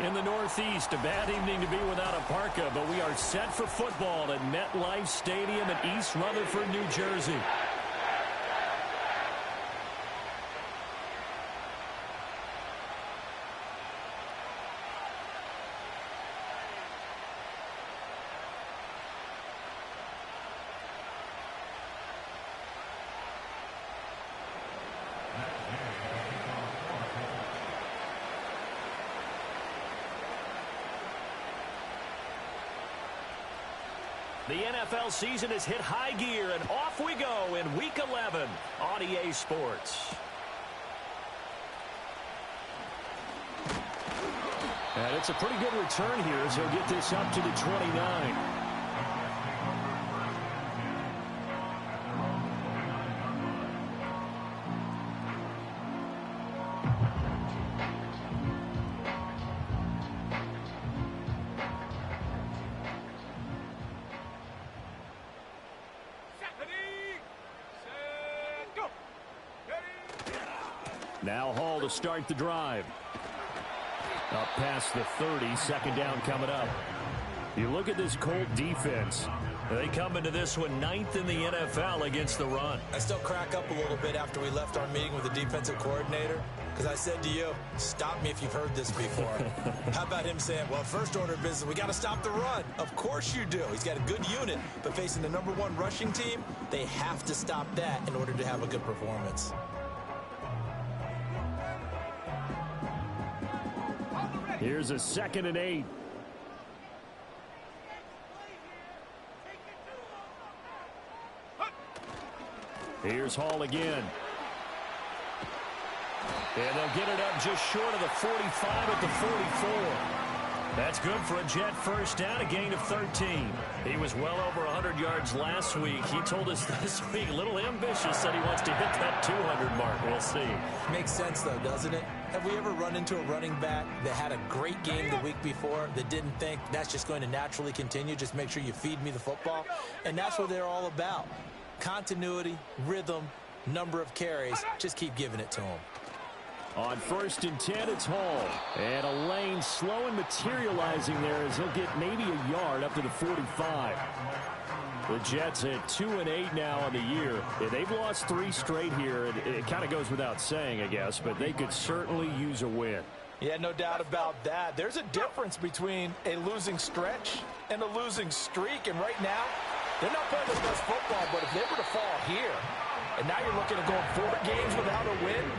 In the Northeast, a bad evening to be without a parka, but we are set for football at MetLife Stadium in East Rutherford, New Jersey. The NFL season has hit high gear, and off we go in Week 11 on EA Sports. And it's a pretty good return here as he'll get this up to the 29. Now Hall to start the drive. Up past the 30, second down coming up. You look at this Colt defense. They come into this one 9th in the NFL against the run. I still crack up a little bit after we left our meeting with the defensive coordinator, because I said to you, stop me if you've heard this before. How about him saying, well, first order of business, we got to stop the run. Of course you do. He's got a good unit, but facing the #1 rushing team, they have to stop that in order to have a good performance. Here's a 2nd and 8. Here's Hall again. And they'll get it up just short of the 45 at the 44. That's good for a Jet first down, a gain of 13. He was well over 100 yards last week. He told us this week, a little ambitious, said he wants to hit that 200 mark. We'll see. Makes sense, though, doesn't it? Have we ever run into a running back that had a great game the week before that didn't think that's just going to naturally continue? Just make sure you feed me the football. And that's what they're all about. Continuity, rhythm, number of carries. Just keep giving it to them. On 1st and 10, it's Hall. And a lane slow and materializing there as he'll get maybe a yard up to the 45. The Jets at 2-8 now on the year. They've lost 3 straight here. It kind of goes without saying, I guess, but they could certainly use a win. Yeah, no doubt about that. There's a difference between a losing stretch and a losing streak. And right now, they're not playing their best football, but if they were to fall here, and now you're looking at going 4 games without a win,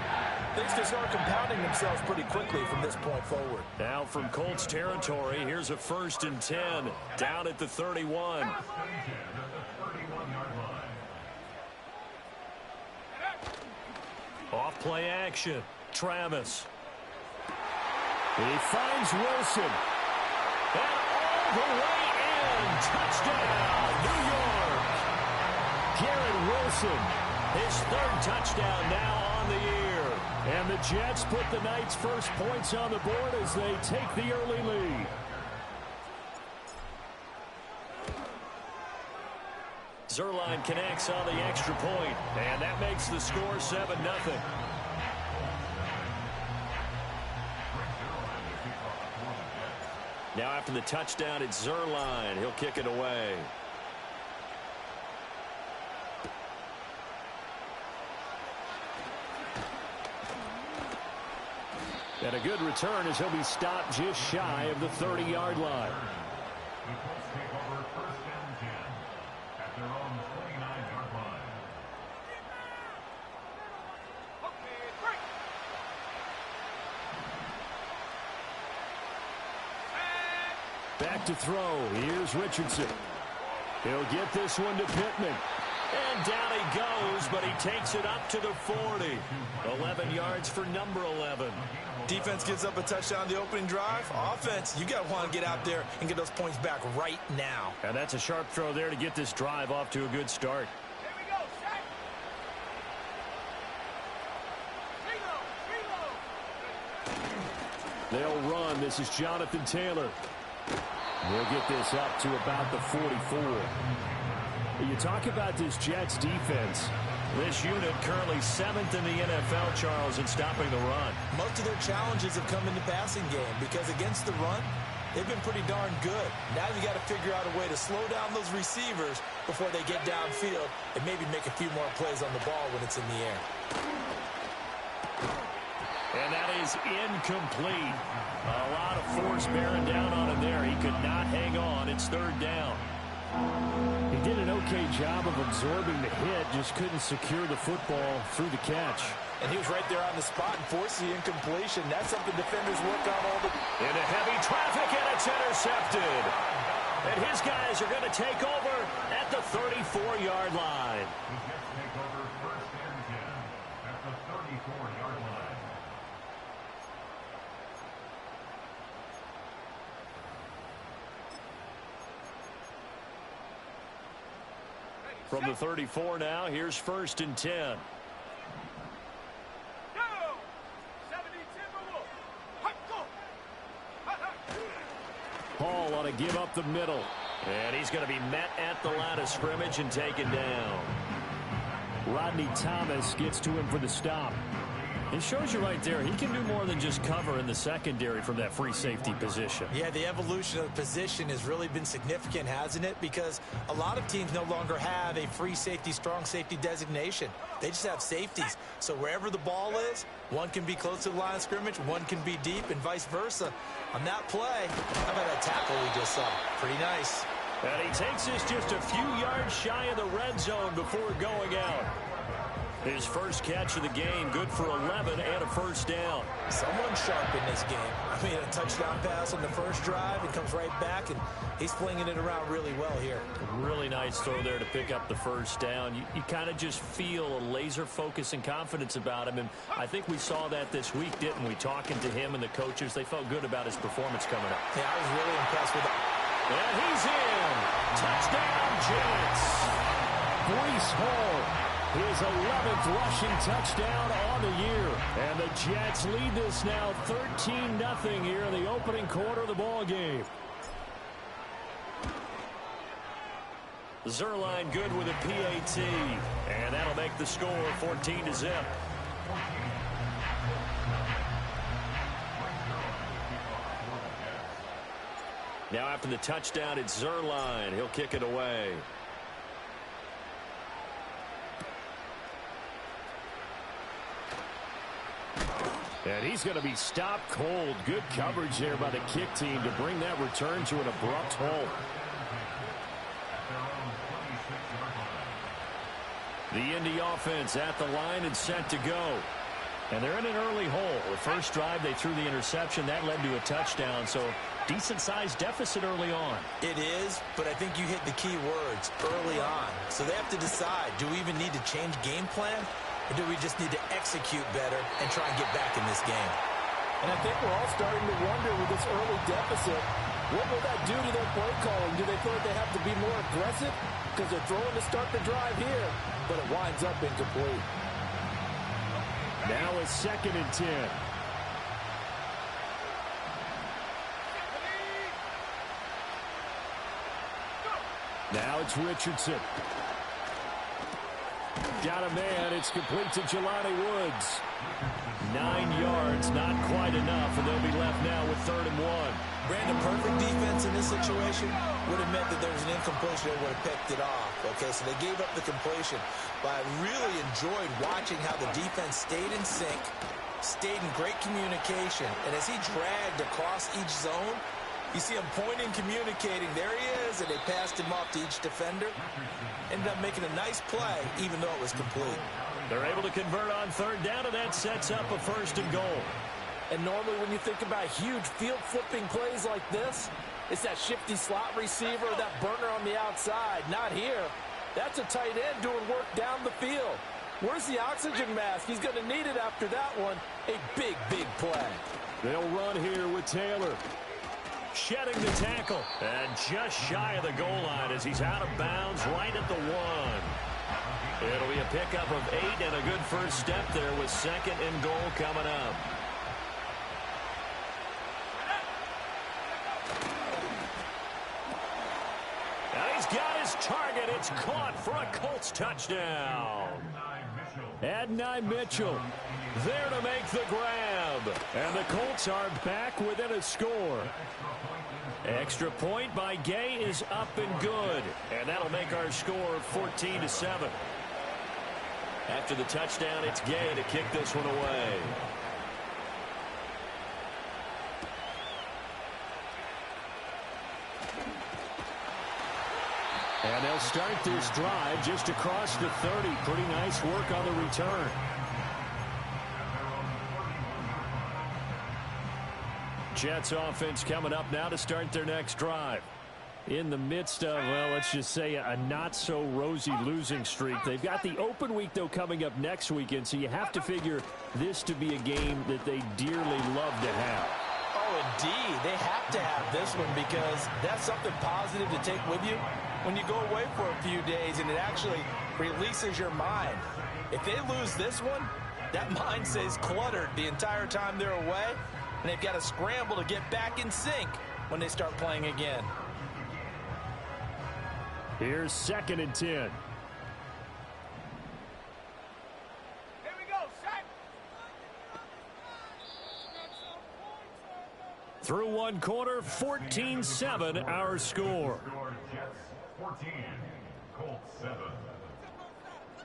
things can start compounding themselves pretty quickly from this point forward. Now from Colts territory, here's a 1st and 10 down at the 31. Off play action. Travis. He finds Wilson. And all the way in. Touchdown, New York. Garrett Wilson, his 3rd touchdown now on the year. And the Jets put the Knights' first points on the board as they take the early lead. Zuerlein connects on the extra point, and that makes the score 7-0. Now after the touchdown, it's Zuerlein. He'll kick it away. And a good return as he'll be stopped just shy of the 30-yard line. Back to throw. Here's Richardson. He'll get this one to Pittman. And down he goes, but he takes it up to the 40. 11 yards for number 11. Defense gives up a touchdown the opening drive. Offense, you got to want to get out there and get those points back right now. And that's a sharp throw there to get this drive off to a good start. Here we go, set. They'll run. This is Jonathan Taylor. We'll get this up to about the 44. You talk about this Jets defense. This unit currently 7th in the NFL, Charles, in stopping the run. Most of their challenges have come in the passing game because against the run, they've been pretty darn good. Now you got to figure out a way to slow down those receivers before they get downfield and maybe make a few more plays on the ball when it's in the air. And that is incomplete. A lot of force bearing down on him there. He could not hang on. It's 3rd down. He did an okay job of absorbing the hit, just couldn't secure the football through the catch. And he was right there on the spot and forced the incompletion. That's something defenders work on all the time. Into heavy traffic, and it's intercepted. And his guys are going to take over at the 34-yard line. Take over 1st and 10 at the 34-yard line. From the 34 now, here's 1st and 10. Hall ought to give up the middle. And he's going to be met at the line of scrimmage and taken down. Rodney Thomas gets to him for the stop. It shows you right there, he can do more than just cover in the secondary from that free safety position. Yeah, the evolution of the position has really been significant, hasn't it? Because a lot of teams no longer have a free safety, strong safety designation. They just have safeties. So wherever the ball is, one can be close to the line of scrimmage, one can be deep, and vice versa. On that play, how about that tackle we just saw? Pretty nice. And he takes this just a few yards shy of the red zone before going out. His first catch of the game, good for 11 and a 1st down. Someone sharp in this game. I mean, a touchdown pass on the first drive and comes right back, and he's flinging it around really well here. Really nice throw there to pick up the 1st down. You kind of just feel a laser focus and confidence about him, and I think we saw that this week, didn't we? Talking to him and the coaches, they felt good about his performance coming up. Yeah, I was really impressed with that. And he's in. Touchdown, Jets. Breece Hall, his 11th rushing touchdown on the year. And the Jets lead this now 13-0 here in the opening quarter of the ball game. Zuerlein good with a PAT. And that'll make the score 14-0. Now after the touchdown, it's Zuerlein. He'll kick it away. And he's going to be stopped cold. Good coverage there by the kick team to bring that return to an abrupt halt. The Indy offense at the line and set to go. And they're in an early hole. The first drive, they threw the interception. That led to a touchdown, so decent-sized deficit early on. It is, but I think you hit the key words, early on. So they have to decide, do we even need to change game plan, or do we just need to execute better and try and get back in this game? And I think we're all starting to wonder with this early deficit, what will that do to their play calling? Do they feel like they have to be more aggressive? Because they're throwing to start the drive here, but it winds up incomplete. Now it's 2nd and 10. Now it's Richardson. Got a man. It's complete to Jelani Woods. 9 yards, not quite enough, and they'll be left now with 3rd and 1. Brandon, perfect defense in this situation would have meant that there was an incompletion that would have picked it off. Okay, so they gave up the completion. But I really enjoyed watching how the defense stayed in sync, stayed in great communication. And as he dragged across each zone, you see him pointing, communicating. There he is, and they passed him off to each defender. Ended up making a nice play, even though it was complete. They're able to convert on 3rd down, and that sets up a 1st and goal. And normally when you think about huge field-flipping plays like this, it's that shifty slot receiver, that burner on the outside. Not here. That's a tight end doing work down the field. Where's the oxygen mask? He's going to need it after that one. A big, big play. They'll run here with Taylor. Shedding the tackle. And just shy of the goal line as he's out of bounds right at the 1. It'll be a pickup of 8 and a good first step there with 2nd and goal coming up. Now he's got his target. It's caught for a Colts touchdown. Adonai Mitchell there to make the grab. And the Colts are back within a score. Extra point by Gay is up and good. And that'll make our score 14-7. After the touchdown, it's Gay to kick this one away. And they'll start this drive just across the 30. Pretty nice work on the return. Jets offense coming up now to start their next drive. In the midst of, well, let's just say a not-so-rosy losing streak. They've got the open week, though, coming up next weekend, so you have to figure this to be a game that they dearly love to have. Oh, indeed. They have to have this one because that's something positive to take with you when you go away for a few days, and it actually releases your mind. If they lose this one, that mind stays cluttered the entire time they're away, and they've got to scramble to get back in sync when they start playing again. Here's 2nd and 10. Here we go, set. Through one quarter, 14-7 our score. Jets 14, Colts 7.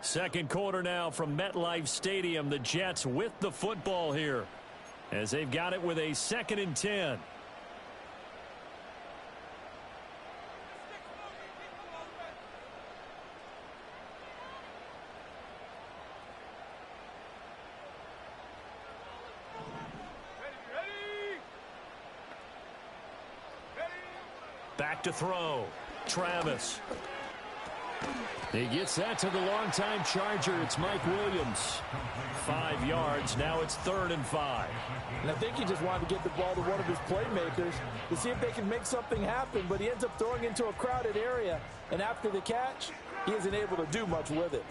Second quarter now from MetLife Stadium. The Jets with the football here as they've got it with a 2nd and 10. Back to throw. Travis. He gets that to the longtime Charger. It's Mike Williams. 5 yards. Now it's 3rd and 5. And I think he just wanted to get the ball to one of his playmakers to see if they can make something happen, but he ends up throwing into a crowded area, and after the catch, he isn't able to do much with it.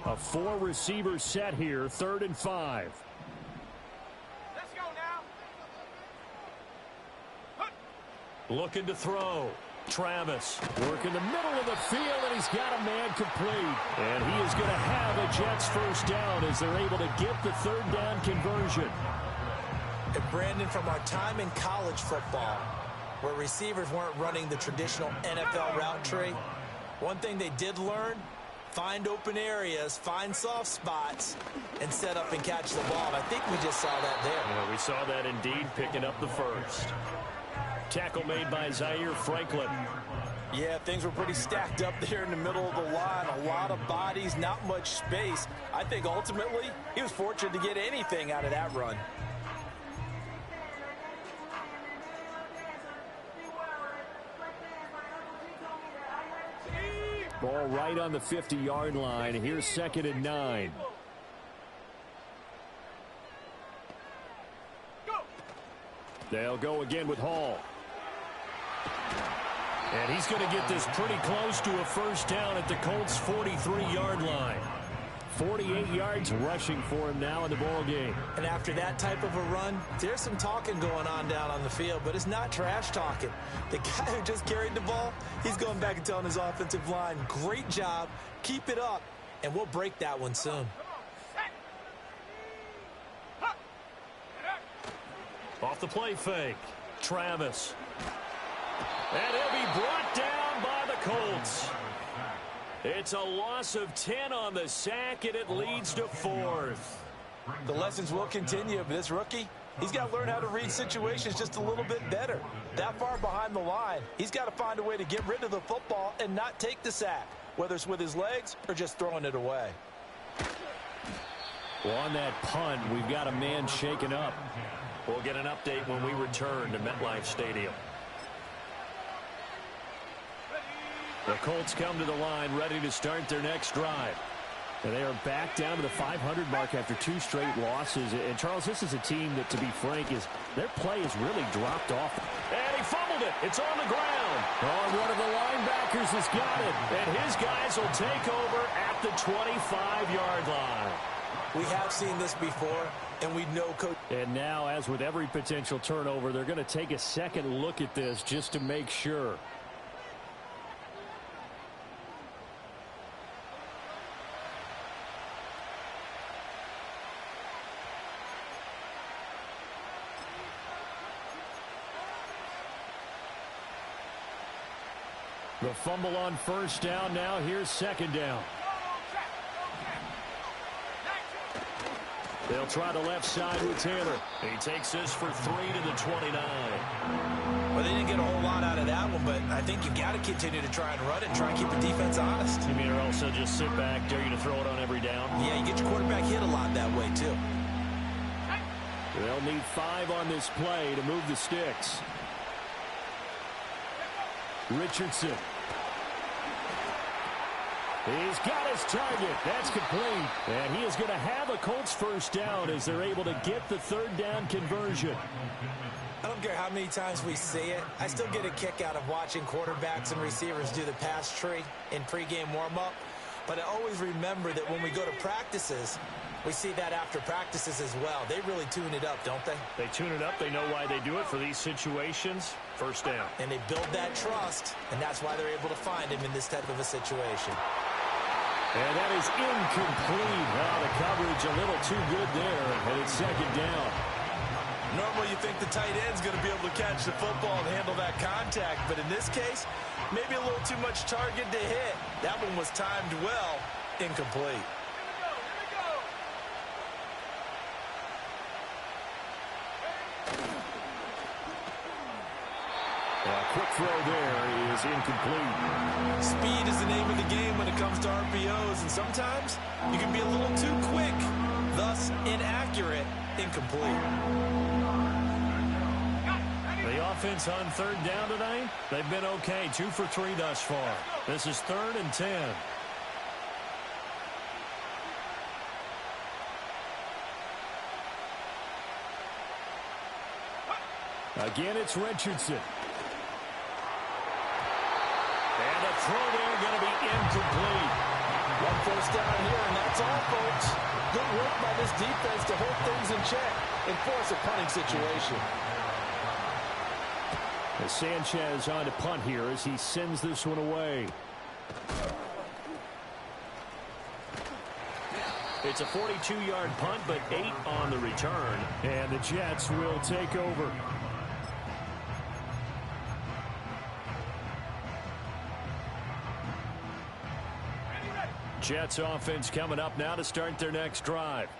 A 4-receiver set here, 3rd and 5. Let's go now. Looking to throw. Travis working the middle of the field, and he's got a man complete. And he is going to have a Jets first down as they're able to get the 3rd down conversion. And Brandon, from our time in college football, where receivers weren't running the traditional NFL route tree, one thing they did learn, find open areas, find soft spots, and set up and catch the ball. And I think we just saw that there. Yeah, we saw that indeed, picking up the first. Tackle made by Zaire Franklin. Yeah, things were pretty stacked up there in the middle of the line. A lot of bodies, not much space. I think ultimately he was fortunate to get anything out of that run. Ball right on the 50-yard line. Here's 2nd and 9. They'll go again with Hall. And he's going to get this pretty close to a first down at the Colts' 43-yard line. 48 yards rushing for him now in the ball game. And after that type of a run, there's some talking going on down on the field, but it's not trash talking. The guy who just carried the ball, he's going back and telling his offensive line, great job, keep it up, and we'll break that one soon. Off the play fake, Travis. And he'll be brought down by the Colts. It's a loss of 10 on the sack, and it leads to 4th. The lessons will continue, but this rookie, he's got to learn how to read situations just a little bit better. That far behind the line, he's got to find a way to get rid of the football and not take the sack, whether it's with his legs or just throwing it away. Well, on that punt, we've got a man shaken up. We'll get an update when we return to MetLife Stadium. The Colts come to the line ready to start their next drive. And they are back down to the 500 mark after 2 straight losses. And, Charles, this is a team that, to be frank, their play has really dropped off. And he fumbled it. It's on the ground. Oh, one of the linebackers has got it. And his guys will take over at the 25-yard line. We have seen this before, and we know Coach. And now, as with every potential turnover, they're going to take a second look at this just to make sure. The fumble on first down. Now here's second down. They'll try the left side with Taylor. He takes this for 3 to the 29. Well, they didn't get a whole lot out of that one, but I think you got to continue to try and run it and try and keep the defense honest. You mean, or also just sit back, dare you to throw it on every down? Yeah, you get your quarterback hit a lot that way, too. They'll need 5 on this play to move the sticks. Richardson. He's got his target. That's complete. And he is going to have a Colts first down as they're able to get the third down conversion. I don't care how many times we see it. I still get a kick out of watching quarterbacks and receivers do the pass tree in pregame warm-up. But I always remember that when we go to practices, we see that after practices as well. They really tune it up, don't they? They tune it up. They know why they do it for these situations. First down. And they build that trust, and that's why they're able to find him in this type of a situation. And that is incomplete. Well, the coverage a little too good there, and it's second down. Normally you think the tight end's going to be able to catch the football and handle that contact, but in this case, maybe a little too much target to hit. That one was timed well, incomplete. Quick throw there is incomplete. Speed is the name of the game when it comes to RPOs, and sometimes you can be a little too quick, thus inaccurate, incomplete. The offense on third down tonight, they've been okay. 2 for 3 thus far. This is 3rd and 10. Again, it's Richardson. And a throw there going to be incomplete. One first down here, and that's all, folks. Good work by this defense to hold things in check and force a punting situation. As Sanchez on to punt here as he sends this one away. It's a 42-yard punt, but 8 on the return. And the Jets will take over. Jets offense coming up now to start their next drive.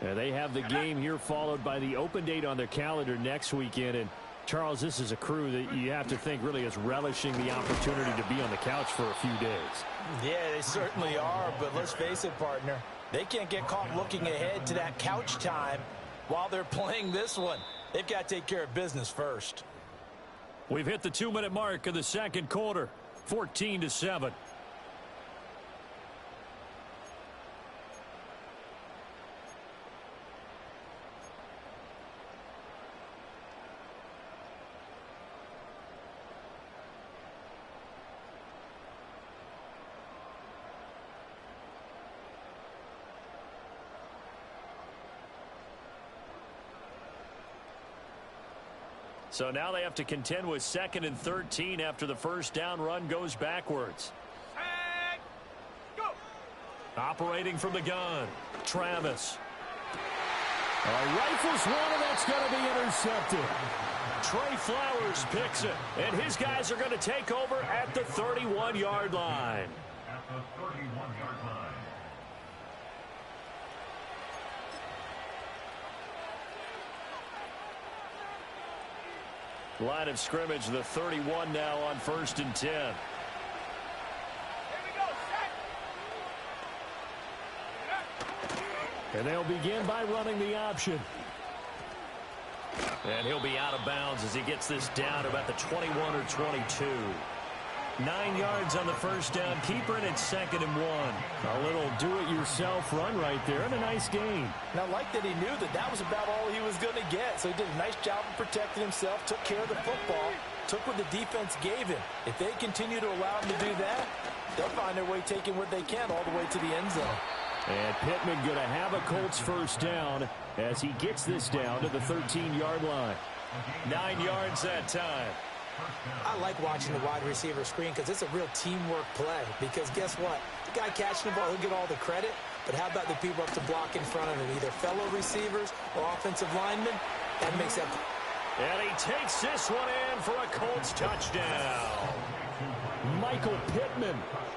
And they have the game here followed by the open date on their calendar next weekend. And Charles, this is a crew that you have to think really is relishing the opportunity to be on the couch for a few days. Yeah, they certainly are, but let's face it, partner. They can't get caught looking ahead to that couch time while they're playing this one. They've got to take care of business first. We've hit the 2-minute mark of the second quarter, 14-7. So now they have to contend with 2nd and 13 after the first down run goes backwards. Go. Operating from the gun, Travis. Rifles one, and that's going to be intercepted. Trey Flowers picks it, and his guys are going to take over at the 31-yard line. At the 31-yard line. Line of scrimmage, the 31 now on 1st and 10. Here we go, set. And they'll begin by running the option. And he'll be out of bounds as he gets this down to about the 21 or 22. 9 yards on the first down. Keeper in at 2nd and 1. A little do-it-yourself run right there and a nice gain. And I like that he knew that that was about all he was going to get. So he did a nice job of protecting himself, took care of the football, took what the defense gave him. If they continue to allow him to do that, they'll find their way taking what they can all the way to the end zone. And Pittman going to have a Colts first down as he gets this down to the 13-yard line. 9 yards that time. I like watching the wide receiver screen because it's a real teamwork play. Because guess what? The guy catching the ball, he'll get all the credit. But how about the people up to block in front of him? Either fellow receivers or offensive linemen. That makes that. And he takes this one in for a Colts touchdown. Michael Pittman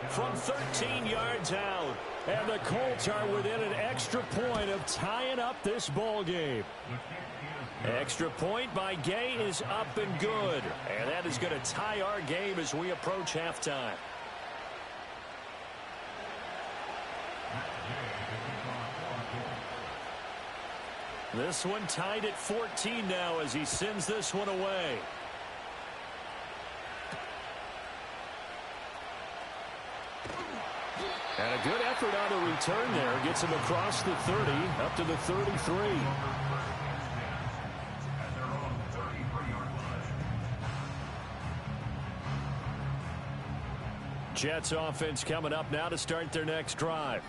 from 13 yards out. And the Colts are within an extra point of tying up this ball game. Extra point by Gay is up and good. And that is going to tie our game as we approach halftime. This one tied at 14 now as he sends this one away. And a good effort on the return there. Gets him across the 30, up to the 33. Jets offense coming up now to start their next drive.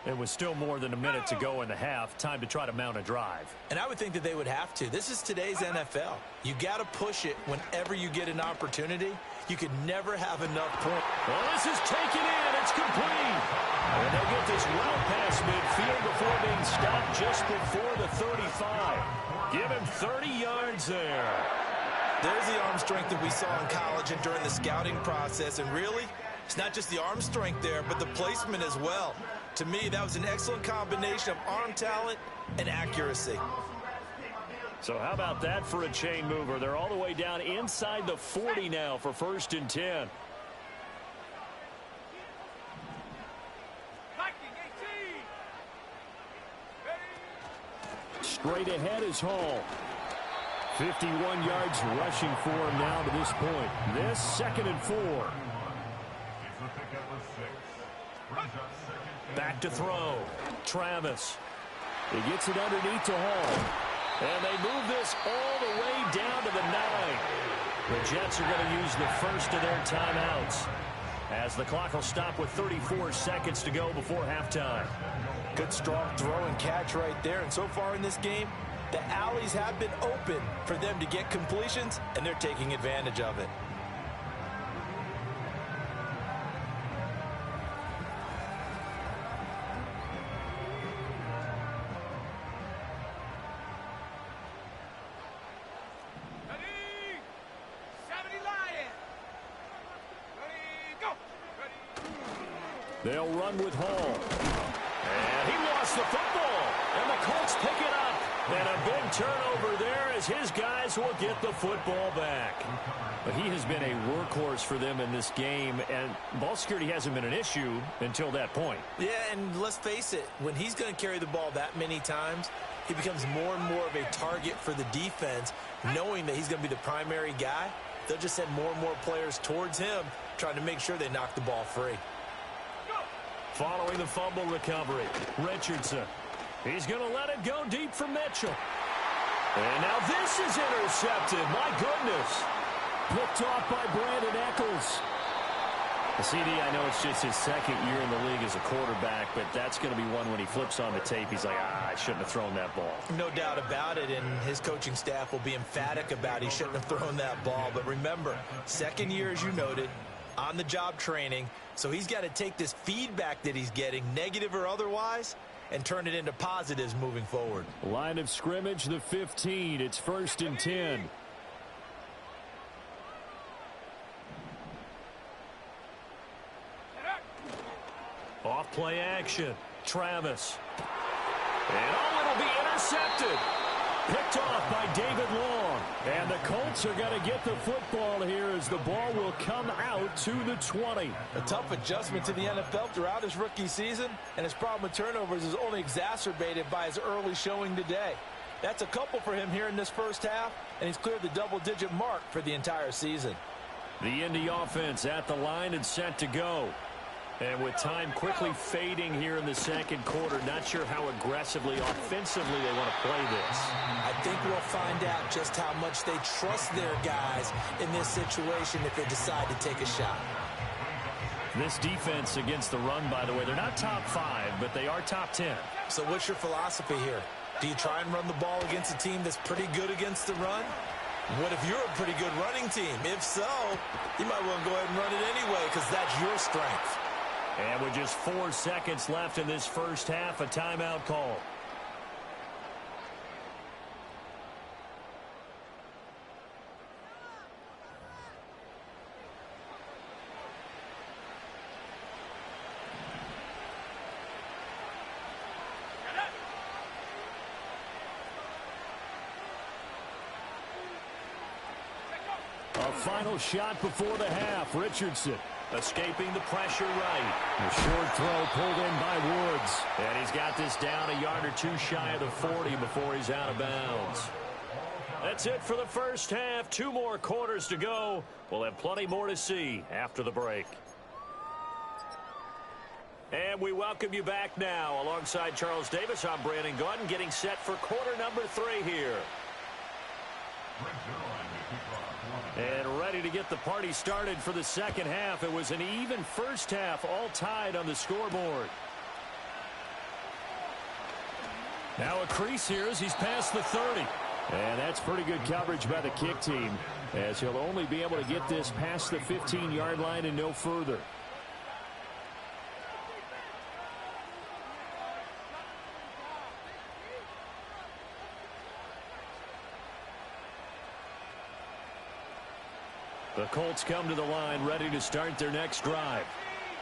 It was still more than a minute to go in the half. Time to try to mount a drive. And I would think that they would have to. This is today's NFL. You got to push it whenever you get an opportunity. You could never have enough points. Well, this is taken in. It's complete. And they'll get this route past midfield before being stopped just before the 35. Give him 30 yards there. There's the arm strength that we saw in college and during the scouting process. And really, it's not just the arm strength there, but the placement as well. To me, that was an excellent combination of arm talent and accuracy. So how about that for a chain mover? They're all the way down inside the 40 now for 1st and 10. Straight ahead is Hall. 51 yards rushing for him now to this point. This 2nd and 4. Back to throw. Travis. He gets it underneath to Hall. And they move this all the way down to the 9. The Jets are going to use the first of their timeouts as the clock will stop with 34 seconds to go before halftime. Good strong throw and catch right there. And so far in this game, the alleys have been open for them to get completions, and they're taking advantage of it. They'll run with Hall. And he lost the football. And the Colts pick it up. And a big turnover there as his guys will get the football back. But he has been a workhorse for them in this game. And ball security hasn't been an issue until that point. Yeah, and let's face it. When he's going to carry the ball that many times, he becomes more and more of a target for the defense, knowing that he's going to be the primary guy. They'll just send more and more players towards him, trying to make sure they knock the ball free. Following the fumble recovery, Richardson. He's going to let it go deep for Mitchell. And now this is intercepted. My goodness. Picked off by Brandon Echols. The CD, I know it's just his 2nd year in the league as a quarterback, but that's going to be one when he flips on the tape. He's like, I shouldn't have thrown that ball. No doubt about it, and his coaching staff will be emphatic about he shouldn't have thrown that ball. But remember, 2nd year, as you noted, on-the-job training. So he's got to take this feedback that he's getting, negative or otherwise, and turn it into positives moving forward. Line of scrimmage, the 15. It's 1st and 10. Off play action. Travis. And it'll be intercepted. Picked off by David Long. And the Colts are going to get the football here as the ball will come out to the 20. A tough adjustment to the NFL throughout his rookie season, and his problem with turnovers is only exacerbated by his early showing today. That's a couple for him here in this first half, and he's cleared the double-digit mark for the entire season. The Indy offense at the line and set to go. And with time quickly fading here in the 2nd quarter, not sure how aggressively, offensively they want to play this. I think we'll find out just how much they trust their guys in this situation if they decide to take a shot. This defense against the run, by the way, they're not top 5, but they are top 10. So what's your philosophy here? Do you try and run the ball against a team that's pretty good against the run? What if you're a pretty good running team? If so, you might well go ahead and run it anyway because that's your strength. And with just 4 seconds left in this first half, a timeout call. final shot before the half. Richardson escaping the pressure right. A short throw pulled in by Woods. And he's got this down a yard or two shy of the 40 before he's out of bounds. That's it for the first half. 2 more quarters to go. We'll have plenty more to see after the break. And we welcome you back now. Alongside Charles Davis, I'm Brandon Gaudin, getting set for quarter number 3 here. And ready to get the party started for the second half. It was an even first half, all tied on the scoreboard. Now a crease here as he's past the 30. And that's pretty good coverage by the kick team, as he'll only be able to get this past the 15-yard line and no further. The Colts come to the line ready to start their next drive.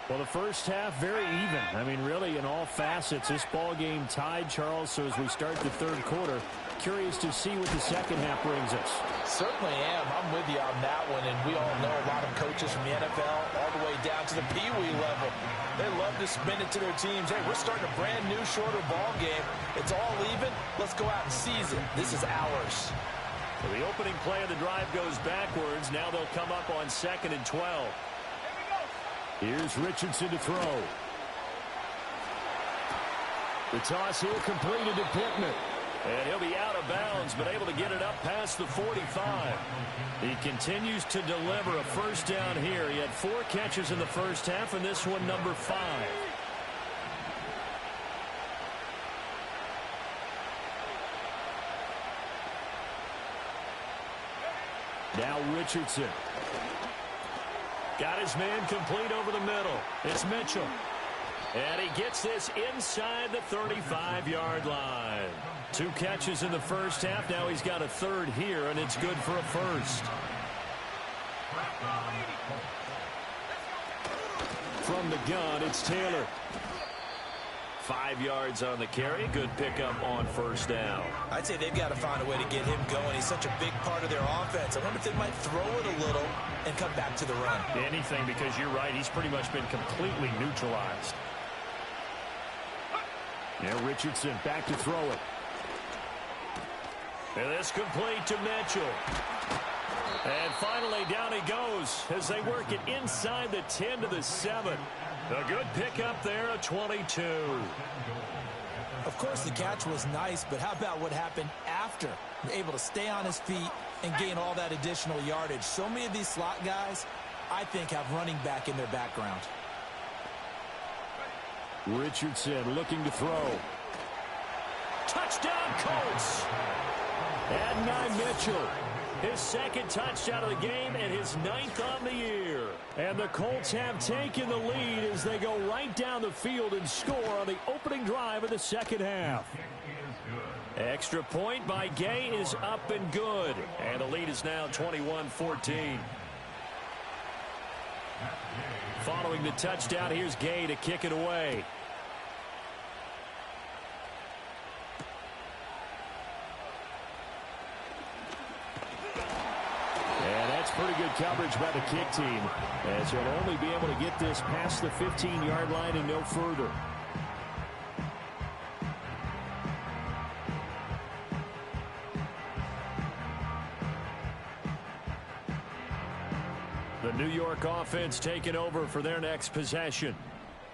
Well, the first half very even. I mean, really in all facets, this ball game tied, Charles. So as we start the third quarter, curious to see what the second half brings us. Certainly am. I'm with you on that one. And we all know a lot of coaches from the NFL all the way down to the Pee-wee level. They love to spin it to their teams. Hey, we're starting a brand new, shorter ball game. It's all even. Let's go out and seize it. This is ours. So the opening play of the drive goes backwards. Now they'll come up on 2nd and 12. Here's Richardson to throw. The toss here completed to Pittman. And he'll be out of bounds, but able to get it up past the 45. He continues to deliver a first down here. He had 4 catches in the first half, and this one number 5. Now Richardson. Got his man complete over the middle. It's Mitchell. And he gets this inside the 35-yard line. 2 catches in the first half. Now he's got a 3rd here, and it's good for a first. From the gun, it's Taylor. 5 yards on the carry. Good pickup on first down. I'd say they've got to find a way to get him going. He's such a big part of their offense. I wonder if they might throw it a little and come back to the run. Anything, because you're right. He's pretty much been completely neutralized. Now Richardson back to throw it. And this complete to Mitchell. And finally down he goes as they work it inside the 10 to the 7. A good pickup there, a 22. Of course, the catch was nice, but how about what happened after? Able to stay on his feet and gain all that additional yardage. So many of these slot guys, I think, have running back in their background. Richardson looking to throw. Touchdown, Colts! Adonai Mitchell. His 2nd touchdown of the game and his 9th on the year. And the Colts have taken the lead as they go right down the field and score on the opening drive of the second half. Extra point by Gay is up and good. And the lead is now 21-14. Following the touchdown, here's Gay to kick it away. Pretty good coverage by the kick team, as he'll only be able to get this past the 15-yard line and no further. The New York offense taking over for their next possession.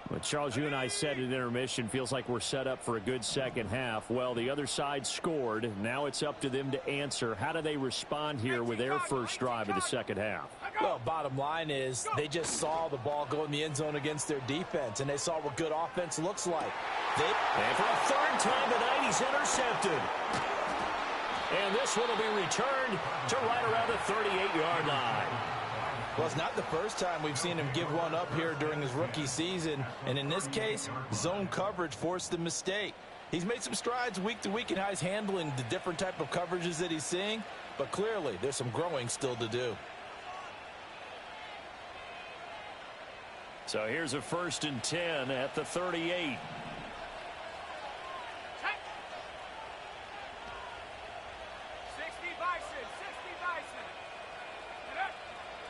Well, Charles, you and I said at intermission, feels like we're set up for a good second half. Well, the other side scored. Now it's up to them to answer. How do they respond here with their first drive of the second half? Well, bottom line is they just saw the ball go in the end zone against their defense, and they saw what good offense looks like. And for a 3rd time tonight, he's intercepted. And this one will be returned to right around the 38-yard line. Well, it's not the first time we've seen him give one up here during his rookie season. And in this case, zone coverage forced the mistake. He's made some strides week to week in how he's handling the different type of coverages that he's seeing. But clearly, there's some growing still to do. So here's a 1st and 10 at the 38.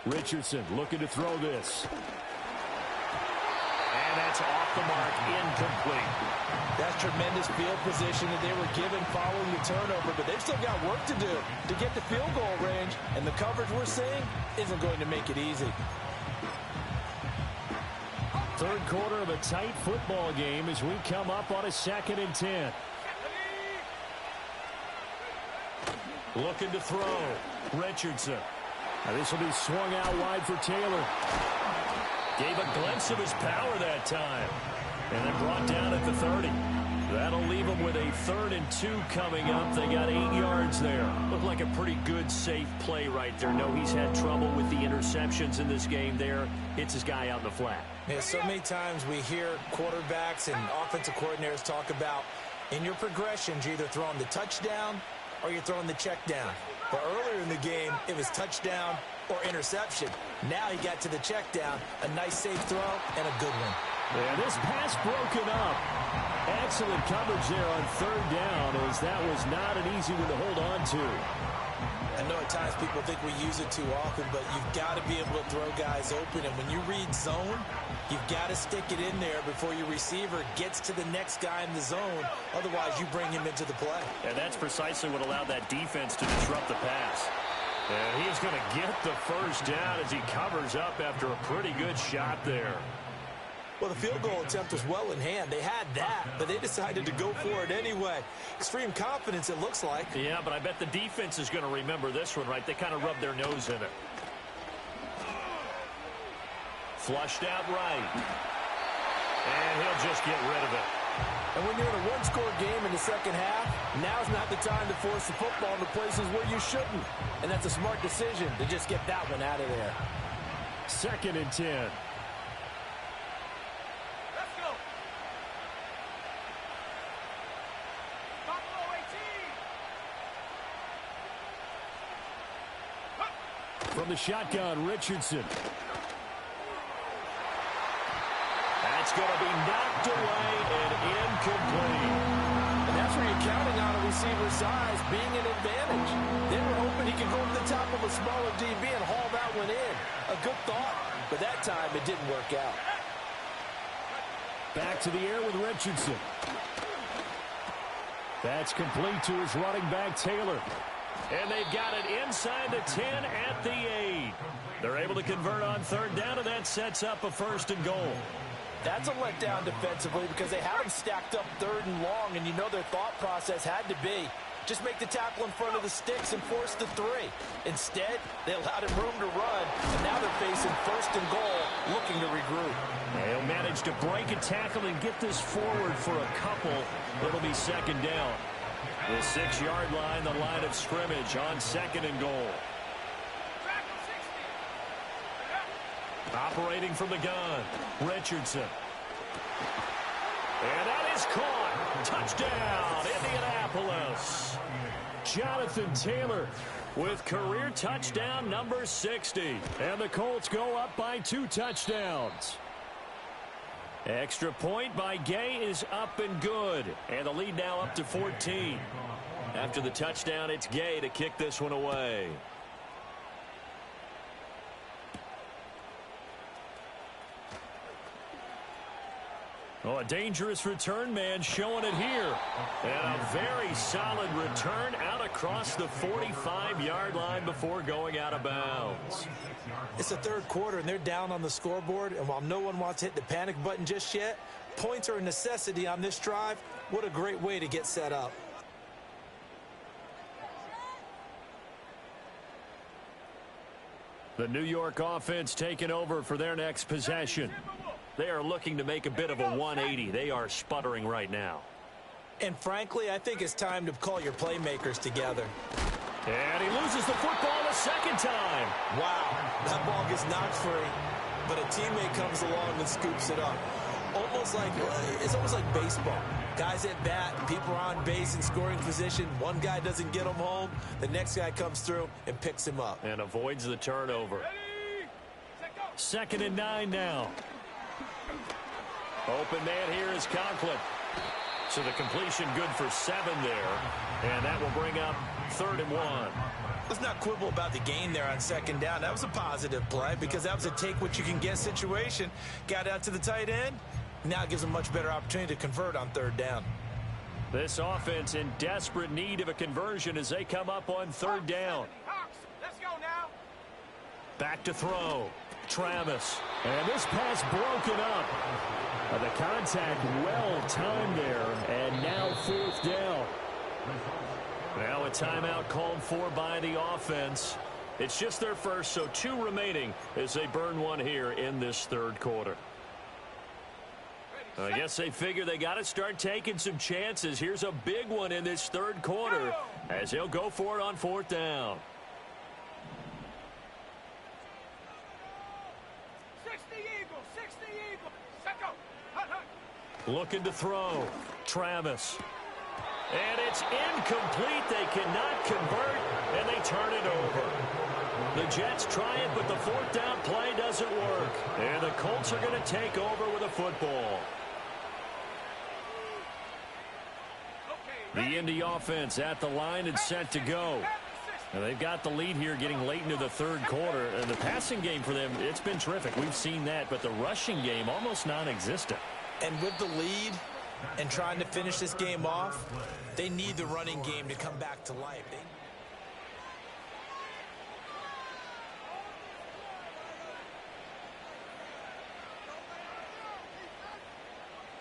Richardson looking to throw this. And that's off the mark, incomplete. That's tremendous field position that they were given following the turnover, but they've still got work to do to get the field goal range, and the coverage we're seeing isn't going to make it easy. Third quarter of a tight football game as we come up on a 2nd and 10. Looking to throw. Richardson. Now this will be swung out wide for Taylor. Gave a glimpse of his power that time. And then brought down at the 30. That'll leave them with a 3rd and 2 coming up. They got 8 yards there. Looked like a pretty good, safe play right there. No, he's had trouble with the interceptions in this game there. Hits his guy out in the flat. Yeah, so many times we hear quarterbacks and offensive coordinators talk about in your progressions, you're either throwing the touchdown or you're throwing the check down. But earlier in the game, it was touchdown or interception. Now he got to the check down, a nice safe throw, and a good one. And this pass broken up. Excellent coverage there on 3rd down, as that was not an easy one to hold on to. I know at times people think we use it too often, but you've got to be able to throw guys open. And when you read zone, you've got to stick it in there before your receiver gets to the next guy in the zone. Otherwise, you bring him into the play. And that's precisely what allowed that defense to disrupt the pass. And he's going to get the first down as he covers up after a pretty good shot there. Well, the field goal attempt was well in hand. They had that, but they decided to go for it anyway. Extreme confidence, it looks like. Yeah, but I bet the defense is going to remember this one, right? They kind of rubbed their nose in it. Flushed out right. And he'll just get rid of it. And when you're in a one-score game in the second half, now's not the time to force the football into places where you shouldn't. And that's a smart decision to just get that one out of there. 2nd and 10. From the shotgun, Richardson. That's going to be knocked away and incomplete. And that's where you're counting on a receiver's size being an advantage. They were hoping he could go to the top of a smaller DB and haul that one in. A good thought, but that time it didn't work out. Back to the air with Richardson. That's complete to his running back, Taylor. And they've got it inside the 10 at the 8. They're able to convert on 3rd down, and that sets up a 1st and goal. That's a letdown defensively because they had him stacked up 3rd and long, and you know their thought process had to be just make the tackle in front of the sticks and force the 3. Instead, they allowed him room to run, and now they're facing 1st and goal, looking to regroup. They'll manage to break a tackle and get this forward for a couple. It'll be 2nd down. The 6-yard line, the line of scrimmage on 2nd and goal. Operating from the gun, Richardson. And that is caught. Touchdown, Indianapolis. Jonathan Taylor with career touchdown number 60. And the Colts go up by 2 touchdowns. Extra point by Gay is up and good. And the lead now up to 14. After the touchdown, it's Gay to kick this one away. Oh, a dangerous return man showing it here. And a very solid return out across the 45-yard line before going out of bounds. It's the 3rd quarter, and they're down on the scoreboard. And while no one wants to hit the panic button just yet, points are a necessity on this drive. What a great way to get set up. The New York offense taking over for their next possession. They are looking to make a bit of a 180. They are sputtering right now. And frankly, I think it's time to call your playmakers together. And he loses the football a 2nd time. Wow, that ball gets knocked free, but a teammate comes along and scoops it up. It's almost like baseball. Guys at bat, people are on base in scoring position. One guy doesn't get him home. The next guy comes through and picks him up. And avoids the turnover. 2nd and 9 now. Open man here is Conklin. So the completion good for 7 there. And that will bring up 3rd and 1. Let's not quibble about the gain there on second down. That was a positive play because that was a take-what-you-can-get situation. Got out to the tight end. Now it gives them much better opportunity to convert on third down. This offense in desperate need of a conversion as they come up on third down. Hawks, let's go now. Back to throw. Travis. And this pass broken up. The contact well timed there. And now fourth down. Now a timeout called for by the offense. It's just their first, so 2 remaining as they burn one here in this third quarter. I guess they figure they got to start taking some chances. Here's a big one in this third quarter as they'll go for it on fourth down. 60 Eagles, 60 Eagles. Set go. Hut, hut. Looking to throw. Travis. And it's incomplete. They cannot convert, and they turn it over. The Jets try it, but the fourth down play doesn't work. And the Colts are going to take over with a football. The Indy offense at the line and set to go. Now they've got the lead here getting late into the third quarter. And the passing game for them, it's been terrific. We've seen that, but the rushing game almost non-existent. And with the lead and trying to finish this game off, they need the running game to come back to life.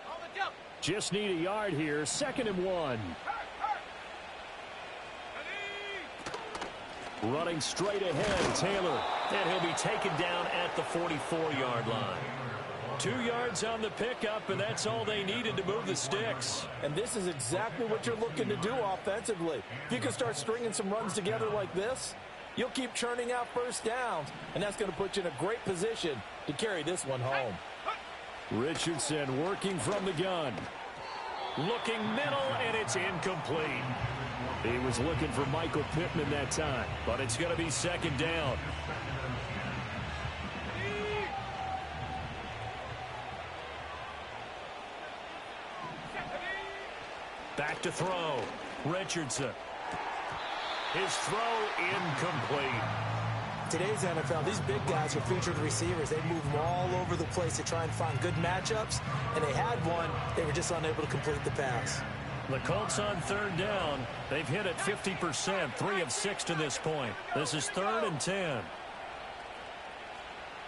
On the jump. Just need a yard here. 2nd and 1. Ready. Running straight ahead, Taylor. And he'll be taken down at the 44-yard line. 2 yards on the pickup, and that's all they needed to move the sticks. And this is exactly what you're looking to do offensively. If you can start stringing some runs together like this, you'll keep churning out first downs, and that's going to put you in a great position to carry this one home. Richardson working from the gun. Looking middle, and it's incomplete. He was looking for Michael Pittman that time, but it's going to be 2nd down. Back to throw. Richardson. His throw incomplete. Today's NFL, these big guys are featured receivers. They move them all over the place to try and find good matchups, and they had one. They were just unable to complete the pass. The Colts on third down. They've hit it 50%, 3 of 6 to this point. This is 3rd and 10.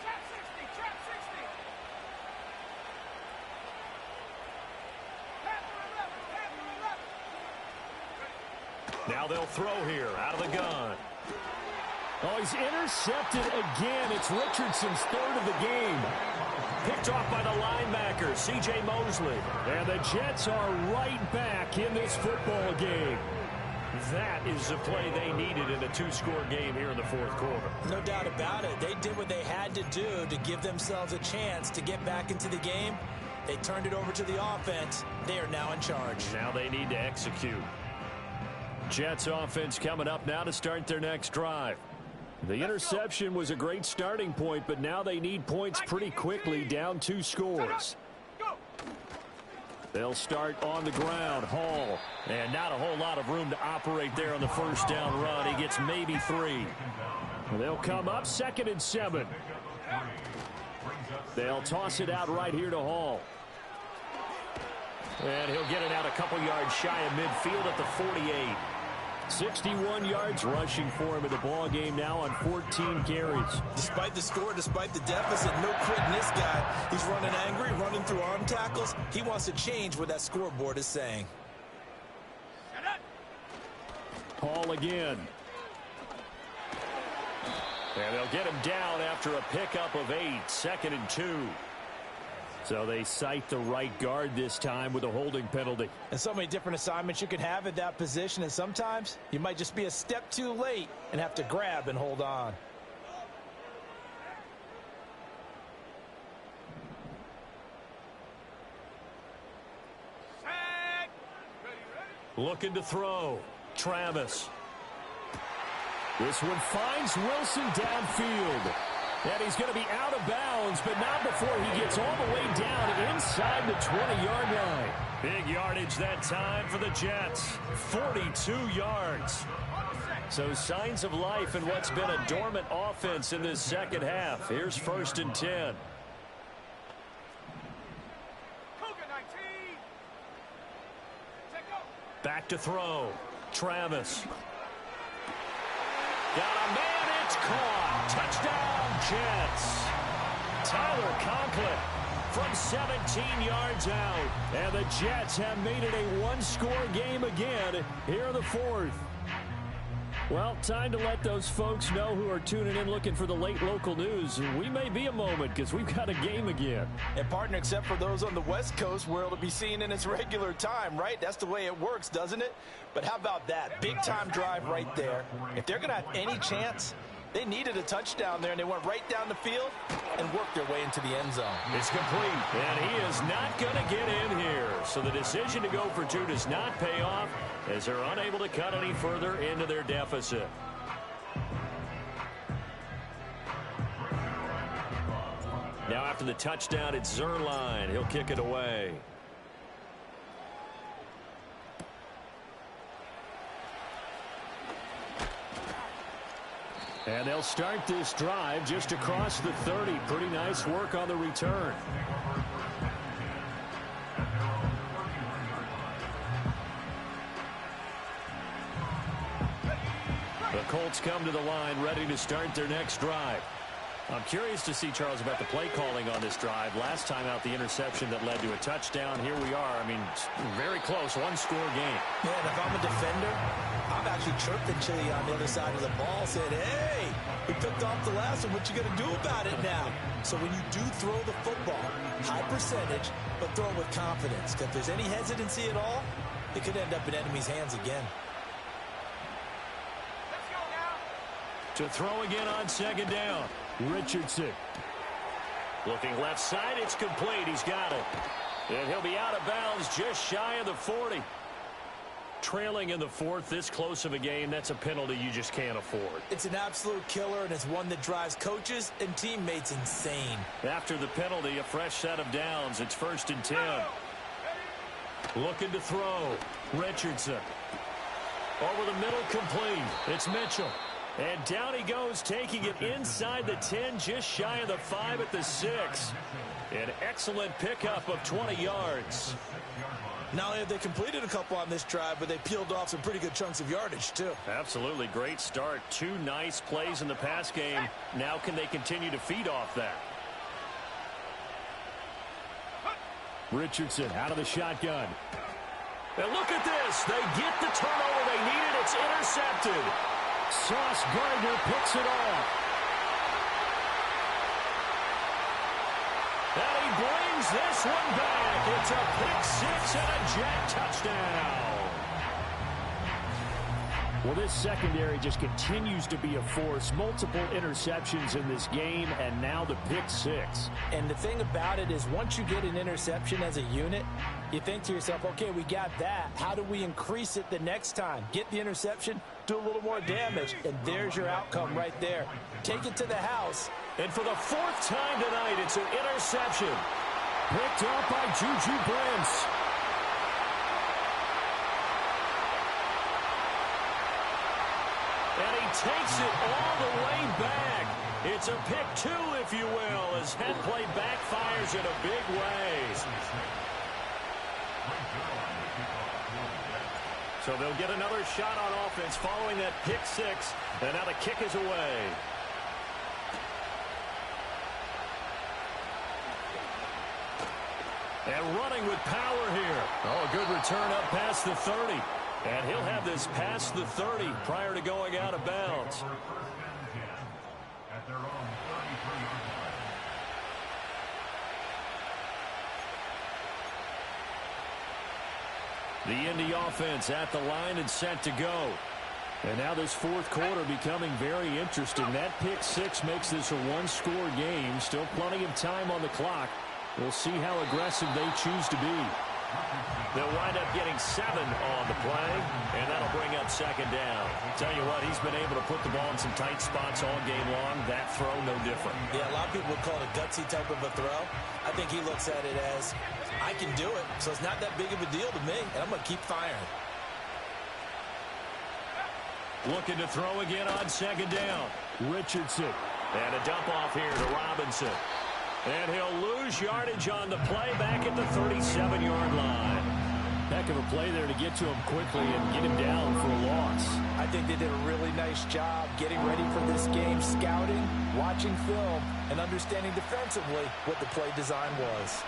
Trap 60, trap 60. Now they'll throw here out of the gun. Oh, he's intercepted again. It's Richardson's 3rd of the game. Picked off by the linebacker, C.J. Mosley. And the Jets are right back in this football game. That is the play they needed in a 2-score game here in the fourth quarter. No doubt about it. They did what they had to do to give themselves a chance to get back into the game. They turned it over to the offense. They are now in charge. Now they need to execute. Jets offense coming up now to start their next drive. The interception was a great starting point, but now they need points pretty quickly, down 2 scores. They'll start on the ground. Hall, and not a whole lot of room to operate there on the first down run. He gets maybe 3. They'll come up 2nd and 7. They'll toss it out right here to Hall. And he'll get it out a couple yards shy of midfield at the 48. 61 yards rushing for him in the ball game now on 14 carries. Despite the score, despite the deficit, no quitting this guy. He's running angry, running through arm tackles. He wants to change what that scoreboard is saying. Hall again. And they'll get him down after a pickup of 8, 2nd and 2. So they cite the right guard this time with a holding penalty. And so many different assignments you can have at that position, and sometimes you might just be a step too late and have to grab and hold on. Sack. Ready. Looking to throw. Travis. This one finds Wilson downfield. And he's going to be out of bounds, but not before he gets all the way down inside the 20-yard line. Big yardage that time for the Jets. 42 yards. So signs of life in what's been a dormant offense in this second half. Here's 1st and 10. Back to throw. Travis. Got a man, it's caught. Touchdown, Jets. Tyler Conklin from 17 yards out. And the Jets have made it a one-score game again here in the 4th. Well, time to let those folks know who are tuning in looking for the late local news. We may be a moment because we've got a game again. And partner, except for those on the West Coast where it'll be seen in its regular time, right? That's the way it works, doesn't it? But how about that? Big time drive right there. If they're going to have any chance, they needed a touchdown there, and they went right down the field and worked their way into the end zone. It's complete, and he is not going to get in here. So the decision to go for 2 does not pay off as they're unable to cut any further into their deficit. Now after the touchdown, it's Zuerlein. He'll kick it away. And they'll start this drive just across the 30. Pretty nice work on the return. The Colts come to the line ready to start their next drive. I'm curious to see, Charles, about the play calling on this drive. Last time out, the interception that led to a touchdown. Here we are. I mean, very close, one-score game. Yeah, and if I'm a defender, I'm actually chirping Chili on the other side of the ball, saying, hey, we picked off the last one. What you going to do about it now? So when you do throw the football, high percentage, but throw it with confidence. Because if there's any hesitancy at all, it could end up in enemy's hands again. To throw again on 2nd down. Richardson. Looking left side, it's complete. He's got it. And he'll be out of bounds just shy of the 40. Trailing in the 4th, this close of a game, that's a penalty you just can't afford. It's an absolute killer, and it's one that drives coaches and teammates insane. After the penalty, a fresh set of downs. It's 1st and 10. Looking to throw. Richardson. Over the middle, complete. It's Mitchell. And down he goes, taking it inside the 10, just shy of the 5 at the 6. An excellent pickup of 20 yards. Not only have they completed a couple on this drive, but they peeled off some pretty good chunks of yardage, too. Absolutely great start. 2 nice plays in the pass game. Now can they continue to feed off that? Richardson out of the shotgun. And look at this. They get the turnover they needed. It's intercepted. Sauce Gardner picks it off. And he brings this one back. It's a pick 6 and a Jet touchdown. Well, this secondary just continues to be a force. Multiple interceptions in this game, and now the pick 6. And the thing about it is once you get an interception as a unit, you think to yourself, okay, we got that. How do we increase it the next time? Get the interception, do a little more damage, and there's your outcome right there. Take it to the house. And for the 4th time tonight, it's an interception. Picked up by Juju Brents. And he takes it all the way back. It's a pick 2, if you will, as head play backfires in a big way. So they'll get another shot on offense following that pick 6. And now the kick is away. And running with power here. Oh, a good return up past the 30. And he'll have this past the 30 prior to going out of bounds. At their own 33-yard line. The Indy offense at the line and set to go. And now this 4th quarter becoming very interesting. That pick 6 makes this a one-score game. Still plenty of time on the clock. We'll see how aggressive they choose to be. They'll wind up getting 7 on the play, and that'll bring up 2nd down. Tell you what, he's been able to put the ball in some tight spots all game long. That throw, no different. Yeah, a lot of people would call it a gutsy type of a throw. I think he looks at it as, I can do it, so it's not that big of a deal to me, and I'm going to keep firing. Looking to throw again on second down. Richardson. And a dump off here to Robinson. And he'll lose yardage on the play back at the 37-yard line. Heck of a play there to get to him quickly and get him down for a loss. I think they did a really nice job getting ready for this game, scouting, watching film, and understanding defensively what the play design was.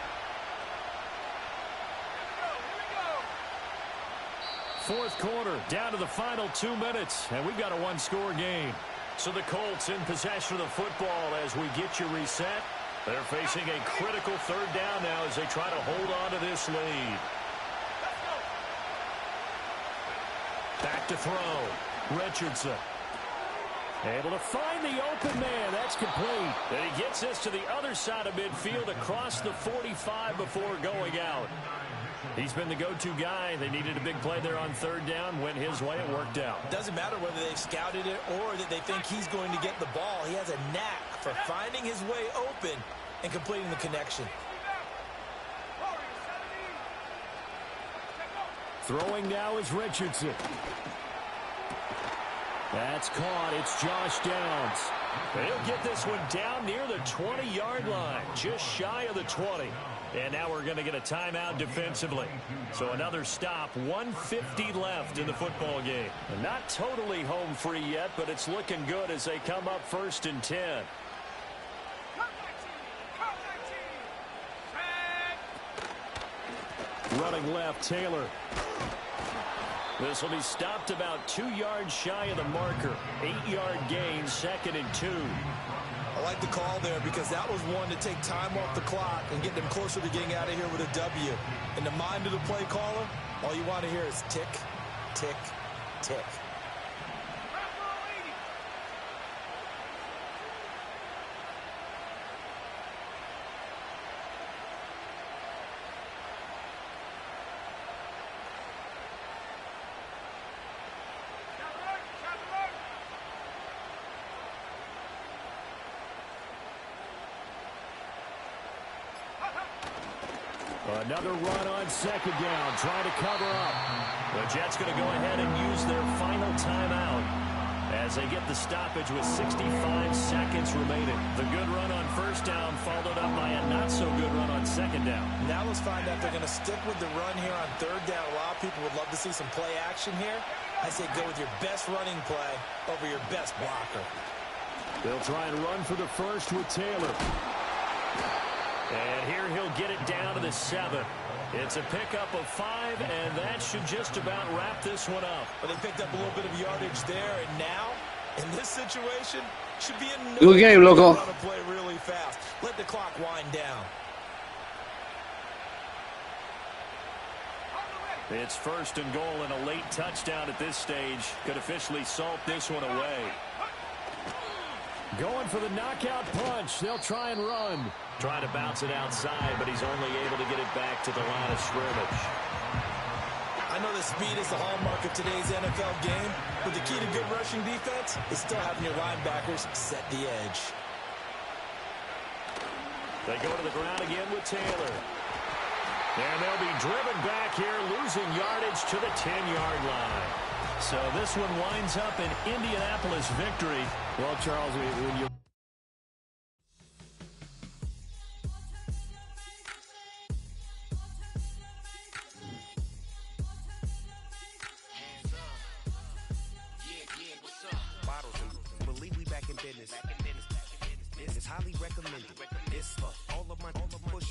Fourth quarter, down to the final 2 minutes, and we've got a one-score game. So the Colts in possession of the football as we get you reset. They're facing a critical third down now as they try to hold on to this lead. Back to throw. Richardson. Able to find the open man. That's complete. And he gets this to the other side of midfield across the 45 before going out. He's been the go-to guy. They needed a big play there on third down. Went his way. It worked out. Doesn't matter whether they've scouted it or that they think he's going to get the ball. He has a knack for finding his way open and completing the connection. Throwing now is Richardson. That's caught. It's Josh Downs. He'll get this one down near the 20-yard line, just shy of the 20. And now we're going to get a timeout defensively. So another stop, 1:50 left in the football game. And not totally home free yet, but it's looking good as they come up 1st and 10. Running left, Taylor. This will be stopped about 2 yards shy of the marker. 8-yard gain, 2nd and 2. I like the call there because that was one to take time off the clock and get them closer to getting out of here with a W. In the mind of the play caller, all you want to hear is tick, tick, tick. Another run on second down, trying to cover up. The Jets going to go ahead and use their final timeout as they get the stoppage with 65 seconds remaining. The good run on first down followed up by a not-so-good run on second down. Now let's find out if they're going to stick with the run here on third down. A lot of people would love to see some play action here. I say go with your best running play over your best blocker. They'll try and run for the first with Taylor. And here he'll get it down to the 7. It's a pickup of 5, and that should just about wrap this one up. But they picked up a little bit of yardage there, and now, in this situation, should be a good game, loco. To play really fast. Let the clock wind down. It's 1st and goal, and a late touchdown at this stage could officially salt this one away. Going for the knockout punch. They'll try and run. Trying to bounce it outside, but he's only able to get it back to the line of scrimmage. I know that speed is the hallmark of today's NFL game, but the key to good rushing defense is still having your linebackers set the edge. They go to the ground again with Taylor. And they'll be driven back here, losing yardage to the 10-yard line. So this one winds up an Indianapolis victory. Well, Charles, when you... Believe we back in business. This is highly recommended. This for all of my